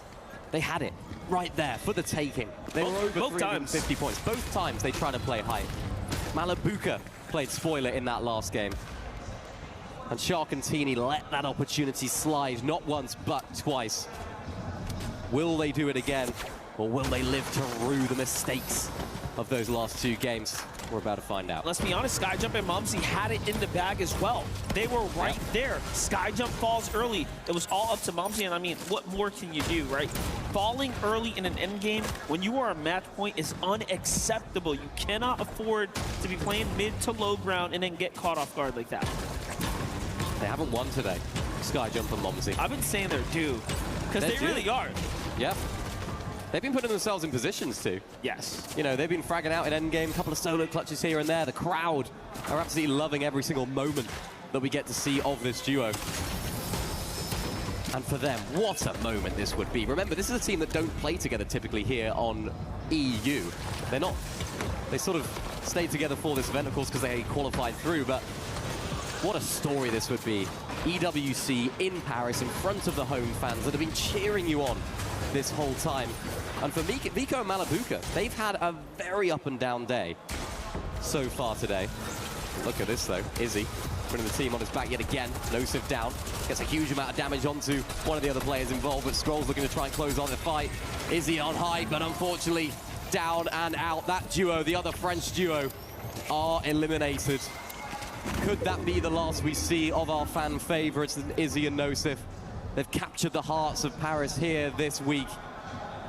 they had it right there for the taking. They were over 350 points. Both times they tried to play high. Malabuka played spoiler in that last game. And Shark and Teeny let that opportunity slide, not once, but twice. Will they do it again, or will they live to rue the mistakes of those last 2 games? We're about to find out. Let's be honest, Skyjump and Mumsy had it in the bag as well. They were right there. Skyjump falls early. It was all up to Mumsy, and I mean, what more can you do, right? Falling early in an end game when you are a match point is unacceptable. You cannot afford to be playing mid to low ground and then get caught off guard like that. They haven't won today, Skyjump and Mumsy. I've been saying they're due, because they really are. Yeah. They've been putting themselves in positions to. Yes. You know, they've been fragging out in endgame, a couple of solo clutches here and there. The crowd are absolutely loving every single moment that we get to see of this duo. And for them, what a moment this would be. Remember, this is a team that don't play together typically here on EU. They're not, they sort of stayed together for this event, of course, because they qualified through, but what a story this would be. EWC in Paris, in front of the home fans that have been cheering you on this whole time. And for Vico and Malabuka, they've had a very up and down day so far today. Look at this though, Izzy putting the team on his back yet again. Nosif down, gets a huge amount of damage onto one of the other players involved, but Scrolls looking to try and close on the fight. Izzy on high, but unfortunately down and out. That duo, the other French duo, are eliminated. Could that be the last we see of our fan favorites, Izzy and Nosif? They've captured the hearts of Paris here this week.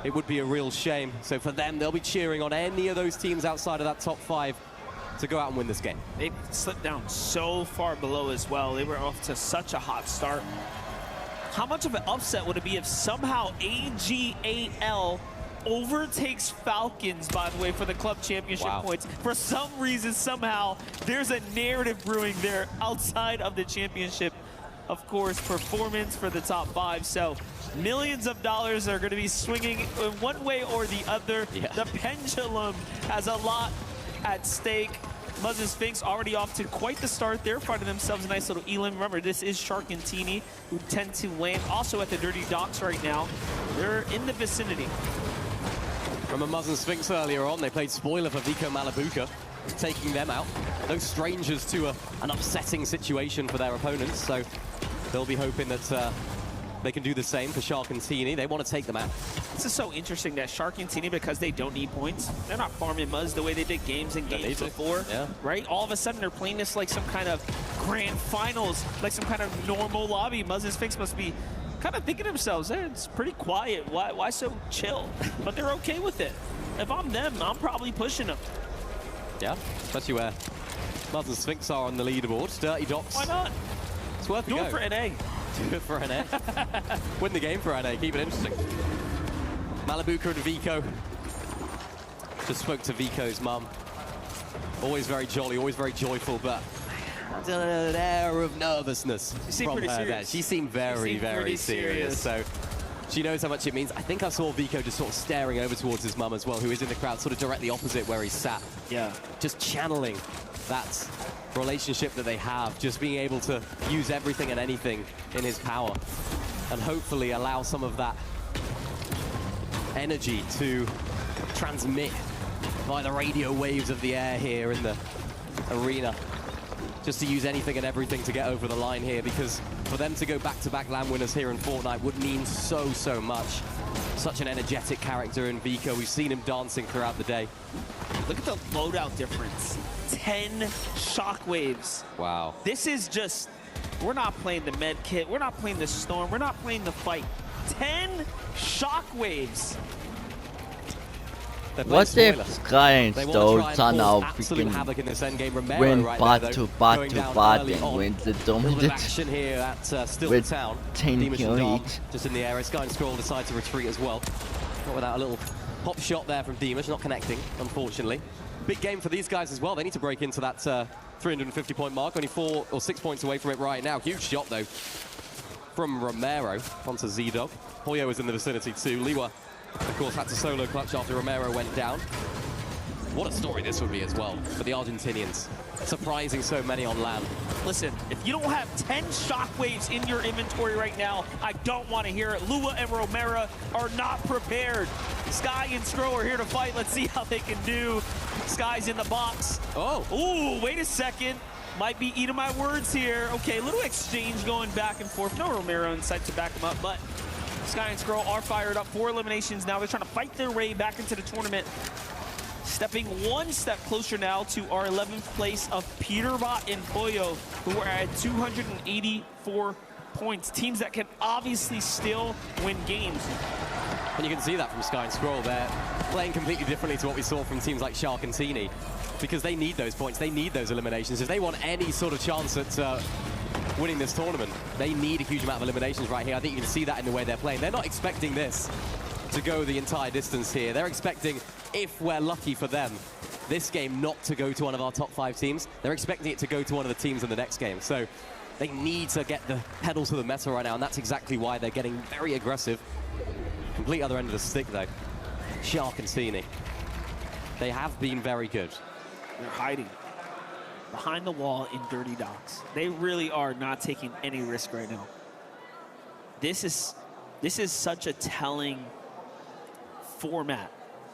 It would be a real shame. So for them, they'll be cheering on any of those teams outside of that top 5 to go out and win this game. They slipped down so far below as well. They were off to such a hot start. How much of an upset would it be if somehow AGAL overtakes Falcons, by the way, for the club championship points? For some reason, somehow, there's a narrative brewing there outside of the championship. Of course, performance for the top 5. So millions of dollars are going to be swinging in one way or the other. The pendulum has a lot at stake. Muzz and Sphinx already off to quite the start there, finding themselves a nice little elim. Remember, this is Shark and Teeny, who tend to land also at the Dirty Docks right now. They're in the vicinity. Remember Muzz and Sphinx earlier on, they played spoiler for Vico Malabuka, taking them out. No strangers to an upsetting situation for their opponents, so they'll be hoping that they can do the same for Shark and Teeny. They want to take them out. This is so interesting that Shark and Teeny, because they don't need points, they're not farming Muzz the way they did games and games before, right? All of a sudden, they're playing this like some kind of grand finals, like some kind of normal lobby. Muzz and Sphinx must be kind of thinking to themselves, it's pretty quiet. Why so chill? But they're okay with it. If I'm them, I'm probably pushing them. Yeah, especially where Muzz and Sphinx are on the leaderboard. Dirty Docks. Why not? It's worth a go. Do it for NA. Do it for NA. Win the game for NA. Keep it interesting. Malabuka and Vico. Just spoke to Vico's mum. Always very jolly, always very joyful, but an air of nervousness from her there. She seemed very, very serious. So she knows how much it means. I think I saw Vico just sort of staring over towards his mum as well, who is in the crowd, sort of directly opposite where he sat. Yeah. Just channeling that relationship that they have, just being able to use everything and anything in his power and hopefully allow some of that energy to transmit by the radio waves of the air here in the arena. Just to use anything and everything to get over the line here, because for them to go back-to-back LAN winners here in Fortnite would mean so, so much. Such an energetic character in Vico. We've seen him dancing throughout the day. Look at the loadout difference. 10 shockwaves. Wow. This is just, we're not playing the med kit, we're not playing the storm, we're not playing the fight. 10 shockwaves. What if Sky and Stone somehow freaking win part to part and win the dominant with 10 kills each? Just in the air, Sky and Scroll decide to retreat as well. Not without a little pop shot there from Demush, not connecting, unfortunately. Big game for these guys as well. They need to break into that 350-point mark. Only 4 or 6 points away from it right now. Huge shot, though, from Romero onto Z-Dog. Hoyo is in the vicinity, too. Liwa, of course, had to solo clutch after Romero went down. What a story this would be as well for the Argentinians. Surprising so many on LAN. Listen, if you don't have 10 shockwaves in your inventory right now, I don't want to hear it. Lua and Romero are not prepared. Sky and Scro are here to fight. Let's see how they can do. Sky's in the box. Oh. Ooh, wait a second. Might be eating my words here. Okay, little exchange going back and forth. No Romero in sight to back him up, but Sky and Scroll are fired up. 4 eliminations now. They're trying to fight their way back into the tournament. stepping one step closer now to our 11th place of Peterbot and Boyo, who are at 284 points. Teams that can obviously still win games. And you can see that from Sky and Scroll. They're playing completely differently to what we saw from teams like Shark and Teeny, because they need those points, they need those eliminations. If they want any sort of chance at winning this tournament, they need a huge amount of eliminations right here. I think you can see that in the way they're playing. They're not expecting this to go the entire distance here. They're expecting, if we're lucky for them, this game not to go to one of our top 5 teams. They're expecting it to go to one of the teams in the next game. So they need to get the pedal to the metal right now, and that's exactly why they're getting very aggressive. Complete other end of the stick, though. Shark and Teeny. They have been very good. They're hiding behind the wall in Dirty Docks. They really are not taking any risk right now. This is such a telling format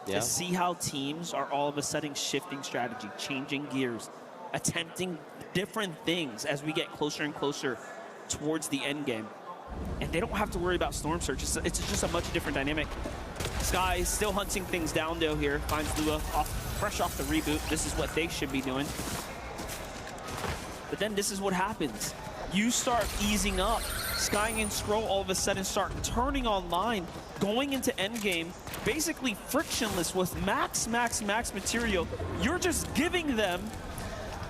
to see how teams are all of a sudden shifting strategy, changing gears, attempting different things as we get closer and closer towards the end game. And they don't have to worry about Storm Surge. It's just a much different dynamic. Sky still hunting things down though here. Finds Lua fresh off the reboot. This is what they should be doing. But then this is what happens. You start easing up. Sky and Scroll all of a sudden start turning online, going into endgame, basically frictionless with max material. You're just giving them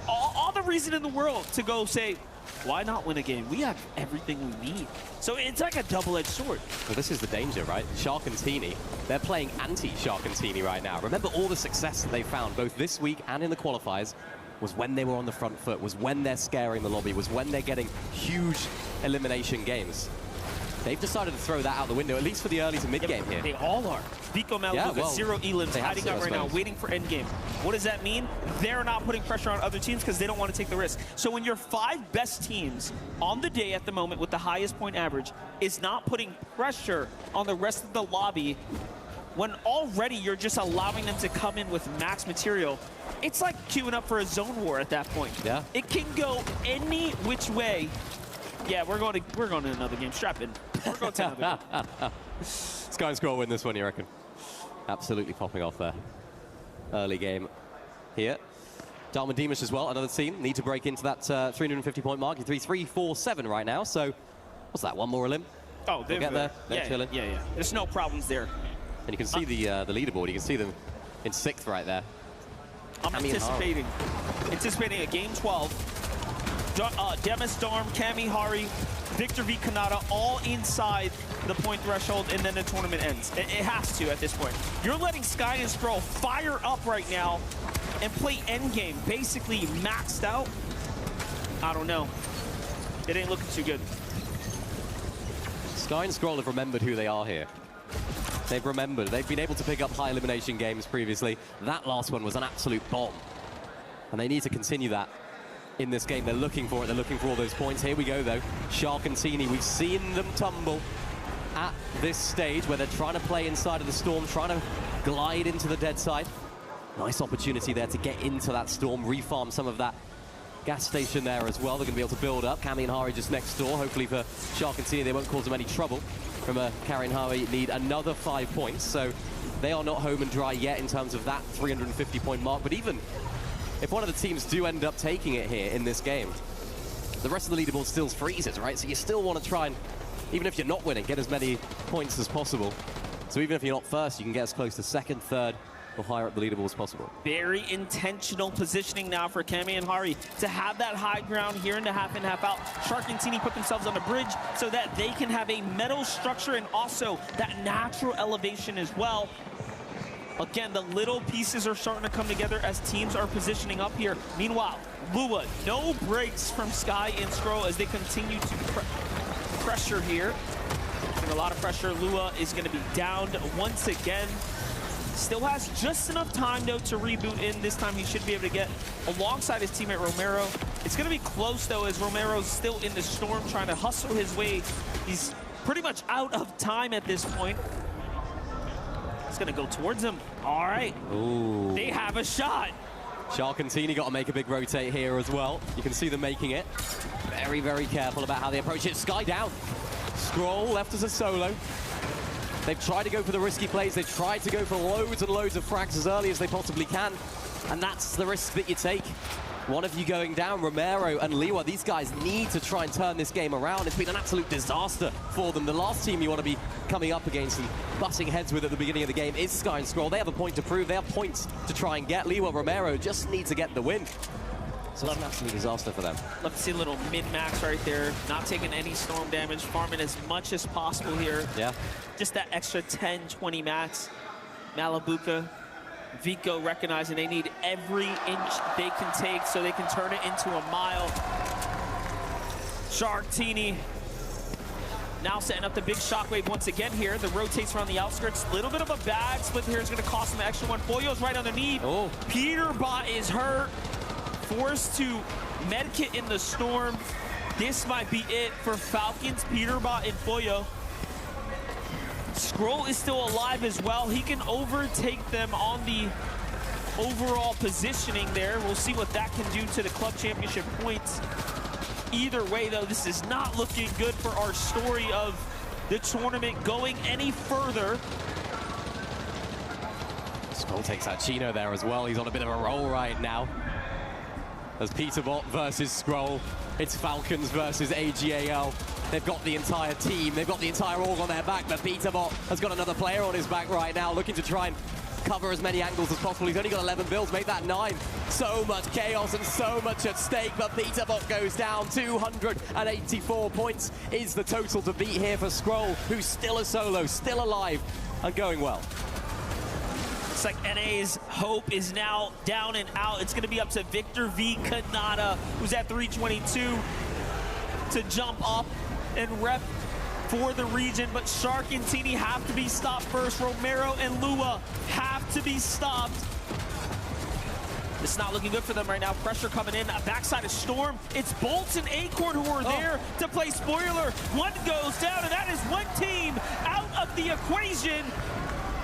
all the reason in the world to go say, why not win a game? We have everything we need. So it's like a double-edged sword. Well, this is the danger, right? Shark and Teeny, they're playing anti-Shark and Teeny right now. Remember all the success that they found both this week and in the qualifiers was when they were on the front foot, was when they're scaring the lobby, was when they're getting huge elimination games. They've decided to throw that out the window, at least for the early to mid-game here. They all are. Vico Maluka, zero elims, hiding out right now, waiting for endgame. What does that mean? They're not putting pressure on other teams because they don't want to take the risk. So when your 5 best teams on the day at the moment with the highest point average is not putting pressure on the rest of the lobby, when already you're just allowing them to come in with max material, it's like queuing up for a zone war at that point. Yeah. It can go any which way. Yeah, we're going to another game. Strap in. We're going to another game. Sky and Scroll win this one, you reckon? Absolutely popping off there. Early game here. Darman Deemish as well, another team. Need to break into that 350-point mark. 3-3-4-7 right now. So, what's that? One more elim? Oh, they'll get there. They're chilling. Yeah. There's no problems there. And you can see the leaderboard. You can see them in 6th right there. I'm anticipating a game 12. Demis Darm, Kami Hari, Victor V. Kanata, all inside the point threshold, and then the tournament ends. It has to at this point. You're letting Sky and Scroll fire up right now and play endgame, basically maxed out. I don't know. It ain't looking too good. Sky and Scroll have remembered who they are here. They've remembered. They've been able to pick up high elimination games previously. That last one was an absolute bomb. And they need to continue that in this game. They're looking for it. They're looking for all those points. Here we go, though. Shark and Teeny, we've seen them tumble at this stage where they're trying to play inside of the storm, trying to glide into the dead side. Nice opportunity there to get into that storm, refarm some of that gas station there as well. They're going to be able to build up. Kami and Hari just next door. Hopefully for Shark and Teeny, they won't cause them any trouble. From Kami and Hari need another 5 points, so they are not home and dry yet in terms of that 350-point mark. But even if one of the teams do end up taking it here in this game, the rest of the leaderboard still freezes, right? So you still want to try and, even if you're not winning, get as many points as possible. So even if you're not first, you can get as close to 2nd, 3rd, or higher up the leaderboard as possible. Very intentional positioning now for Kami and Hari to have that high ground here in the half in, half out. Shark and Teeny put themselves on the bridge so that they can have a metal structure and also that natural elevation as well. Again, the little pieces are starting to come together as teams are positioning up here. Meanwhile, Lua, no breaks from Sky and Scroll as they continue to pressure here. And a lot of pressure. Lua is going to be downed once again. Still has just enough time, though, to reboot in. This time he should be able to get alongside his teammate Romero. It's going to be close, though, as Romero's still in the storm trying to hustle his way. He's pretty much out of time at this point. It's going to go towards him. All right. Ooh. They have a shot. Shark and Teeny got to make a big rotate here as well. You can see them making it. Very, very careful about how they approach it. Sky down. Scroll left as a solo. They've tried to go for the risky plays. They've tried to go for loads and loads of frags as early as they possibly can. And that's the risk that you take. One of you going down, Romero and Liwa, these guys need to try and turn this game around. It's been an absolute disaster for them. The last team you want to be coming up against and butting heads with at the beginning of the game is Sky and Scroll. They have a point to prove. They have points to try and get. Liwa, Romero just need to get the win. So it's an absolute disaster for them. Love to see a little min-max right there. Not taking any storm damage, farming as much as possible here. Yeah. Just that extra 10, 20 mats. Malabuka, Vico recognizing they need every inch they can take so they can turn it into a mile. Sharktini now setting up the big shockwave once again here. The rotates around the outskirts. Little bit of a bag split here is going to cost them the extra one. Foyo's right underneath. Oh. Peterbot is hurt. Forced to medkit in the storm. This might be it for Falcons, Peterbot, and Foyo. Scroll is still alive as well. He can overtake them on the overall positioning there. We'll see what that can do to the club championship points. Either way, though, this is not looking good for our story of the tournament going any further. Scroll takes out Chino there as well. He's on a bit of a roll right now. As Peterbot versus Scroll, it's Falcons versus AGAL. They've got the entire team, they've got the entire org on their back, but Peterbot has got another player on his back right now, looking to try and cover as many angles as possible. He's only got 11 builds, make that 9. So much chaos and so much at stake, but Peterbot goes down. 284 points is the total to beat here for Scroll, who's still a solo, still alive, and going well. Looks like NA's hope is now down and out. It's going to be up to Victor V. Kanata, who's at 322, to jump up and rep for the region. But Shark and Teeny have to be stopped first. Romero and Lua have to be stopped. It's not looking good for them right now. Pressure coming in. Backside of Storm. It's Bolts and Acorn who are there to play spoiler. One goes down, and that is one team out of the equation.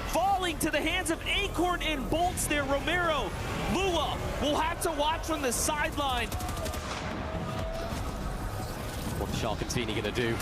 Falling to the hands of Acorn and Bolts there. Romero, Lua will have to watch from the sideline. What's Shark and Teeny going to do?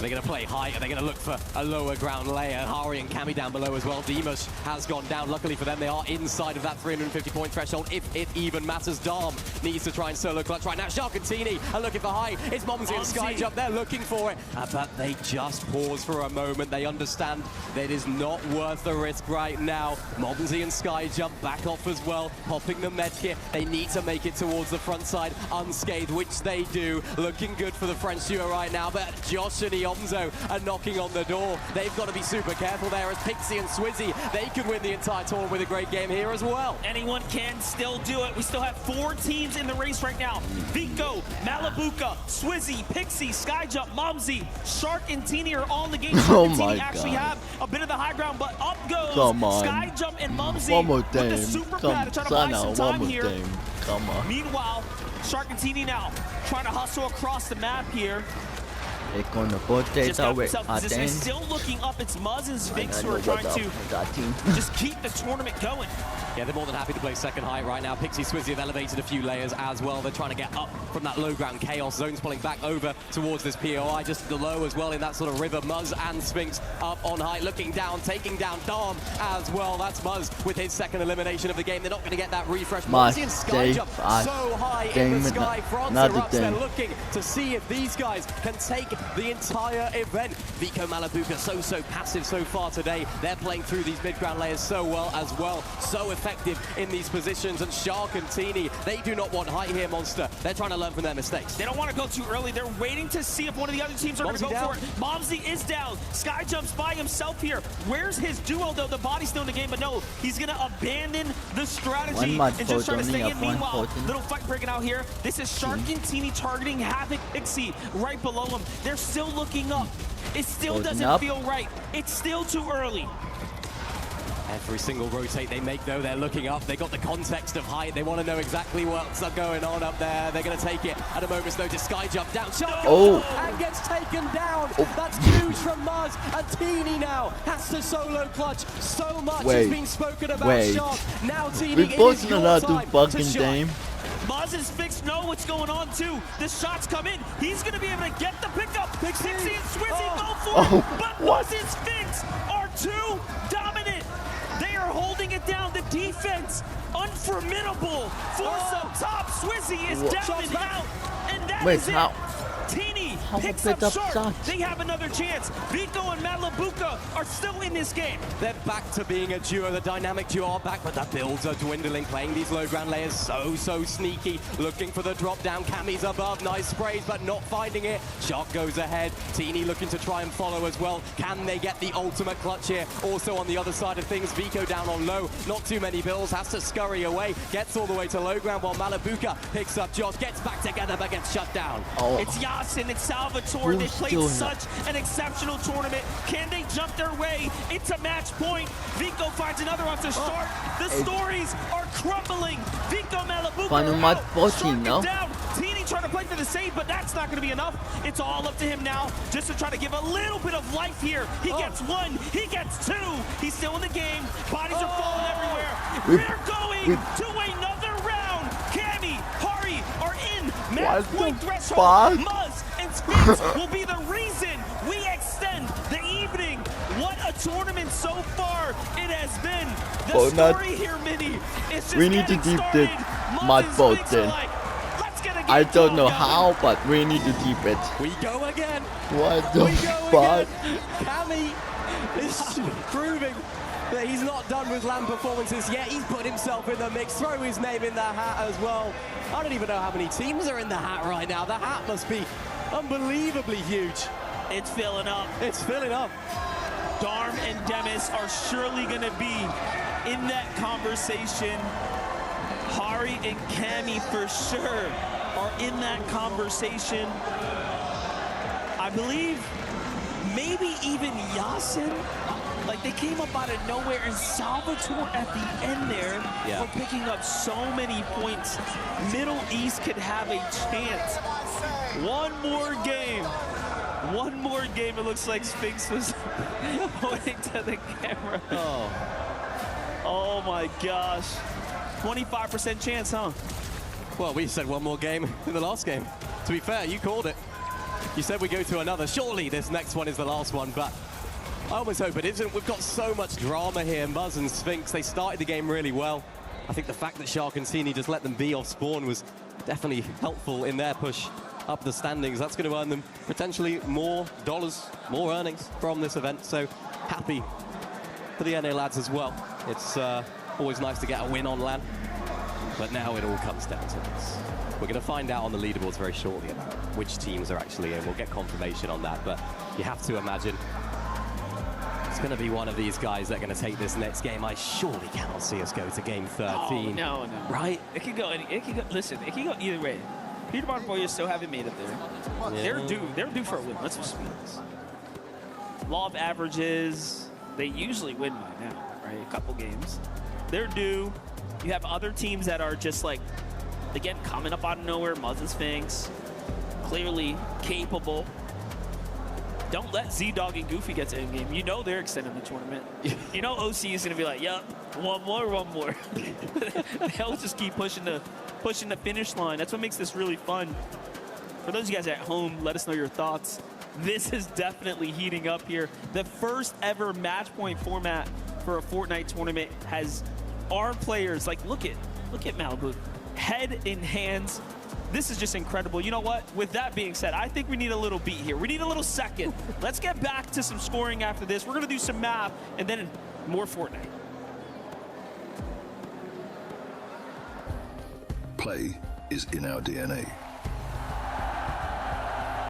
They're going to play high, and they're going to look for a lower ground layer. Hari and Cami down below as well. Demus has gone down. Luckily for them, they are inside of that 350-point threshold, if it even matters. Dom needs to try and solo clutch right now. Shark and Teeny are looking for high. It's Momsy and Skyjump. They're looking for it. But they just pause for a moment. They understand that it is not worth the risk right now. Momsy and Skyjump back off as well, popping the medkit. They need to make it towards the front side unscathed, which they do. Looking good for the French duo right now, but Josh and Omzo are knocking on the door. They've got to be super careful there as Pixie and Swizzy, they could win the entire tour with a great game here as well. Anyone can still do it. We still have 4 teams in the race right now. Vico, Malabuka, Swizzy, Pixie, Skyjump, Momsy, Shark, and Teeny are all in the game. Shark and Teeny actually have a bit of the high ground, but up goes Skyjump and Momsy with the super pad to try to buy some time here. Meanwhile, Shark and Teeny now trying to hustle across the map here. Just got himself position. Still looking up. It's Muzz and Sphinx who are trying to just keep the tournament going. Yeah, they're more than happy to play second height right now. Pixie, Swizzy have elevated a few layers as well. They're trying to get up from that low ground chaos. Zone's pulling back over towards this POI, just below as well in that sort of river. Muzz and Sphinx up on height, looking down, taking down Dom as well. That's Muzz with his second elimination of the game. They're not going to get that refresh. Momsy and Skyjump so high in the sky. France erupts. They're looking to see if these guys can take the entire event. Vico, Malabuka, so passive so far today. They're playing through these mid-ground layers so well as well. So effective in these positions. And Shark and Teeny, they do not want height here, Monster. They're trying to learn from their mistakes. They don't want to go too early. They're waiting to see if one of the other teams are going to go for it. Momsy is down. Skyjump's by himself here. Where's his duo, though? The body's still in the game, but no, he's going to abandon the strategy and just try to stay in. Meanwhile, little fight breaking out here. This is Shark and Teeny targeting Havoc Pixie right below him. They're still looking up. It still doesn't feel right. It's still too early. Every single rotate they make, though, they're looking up. They got the context of height. They want to know exactly what's going on up there. They're going to take it at a moment's notice. Skyjump down. Shark and gets taken down. That's huge from Muzz. And Teeny now has to solo clutch. So much has been spoken about Shark. Now Teeny, it is your time to shine. Muzz and Sphinx know what's going on too. The shots come in. He's going to be able to get the pickup. Pixie and Swizzy go for it. But Muzz and Sphinx are defense, unformidable. Force up top. Swizzy is down and out. And that is it. Teeny picks up Shark. They have another chance. Vico and Malabuka are still in this game. They're back to being a duo. The dynamic duo are back, but the builds are dwindling. Playing these low ground layers so sneaky. Looking for the drop down. Cammy's above. Nice sprays, but not finding it. Shark goes ahead. Teeny looking to try and follow as well. Can they get the ultimate clutch here? Also on the other side of things, Vico down on low. Not too many builds. Has to scurry away. Gets all the way to low ground while Malabuka picks up Josh. Gets back together, but gets shut down. It's Yasin, it's Salvatore. They played such an exceptional tournament. Can they jump their way into match point? Vico finds another one to start. The stories are crumbling. Vico, Malabuka down. Teeny trying to play for the save, but that's not going to be enough. It's all up to him now, just to try to give a little bit of life here. He gets one, he gets two. He's still in the game. Bodies are falling everywhere. We're going to another round. Cammy, Hari are in match point threshold. Muzz and Spinks will be the reason we extend the evening. What a tournament so far it has been. The story here, Mini, is just we need to deep this mud boat then. I don't know how, but we need to deep it. We go again. What the fuck? Cammy is proving that he's not done with LAN performances yet. He's put himself in the mix, throw his name in the hat as well. I don't even know how many teams are in the hat right now. The hat must be unbelievably huge. It's filling up. It's filling up. Darm and Demis are surely going to be in that conversation. Hari and Cammy for sure are in that conversation. I believe maybe even Yasin. Like, they came up out of nowhere, and Salvatore at the end there for picking up so many points. Middle East could have a chance. One more game. One more game. It looks like Spinks was pointing to the camera. Oh my gosh. 25% chance, huh? Well, we said one more game in the last game. To be fair, you called it. You said we go to another. Surely this next one is the last one, but I almost hope it isn't. We've got so much drama here. Muzz and Sphinx, they started the game really well. I think the fact that Shark and Teeny just let them be off spawn was definitely helpful in their push up the standings. That's going to earn them potentially more dollars, more earnings from this event. So happy for the NA lads as well. It's always nice to get a win on LAN. But now it all comes down to this. We're going to find out on the leaderboards very shortly about which teams are actually in. We'll get confirmation on that, but you have to imagine it's going to be one of these guys that are going to take this next game. I surely cannot see us go to game 13. Oh, no. Right? It could go. Listen, it can go either way. Peter Bond Warriors still haven't made it there. Yeah. They're due for a win. Let's just be honest. Law of averages. They usually win by now, right? A couple games. They're due. You have other teams that are just like, again, coming up out of nowhere. Muzz and Sphinx, clearly capable. Don't let Z-Dog and Goofy get to endgame. You know they're extending the tournament. You know OC is going to be like, yep, one more. They'll just keep pushing the finish line. That's what makes this really fun. For those of you guys at home, let us know your thoughts. This is definitely heating up here. The first ever match point format for a Fortnite tournament has our players, like, look at Malibu, head in hands. This is just incredible. You know what? With that being said, I think we need a little beat here. We need a little second. Let's get back to some scoring after this. We're going to do some math and then more Fortnite. Play is in our DNA.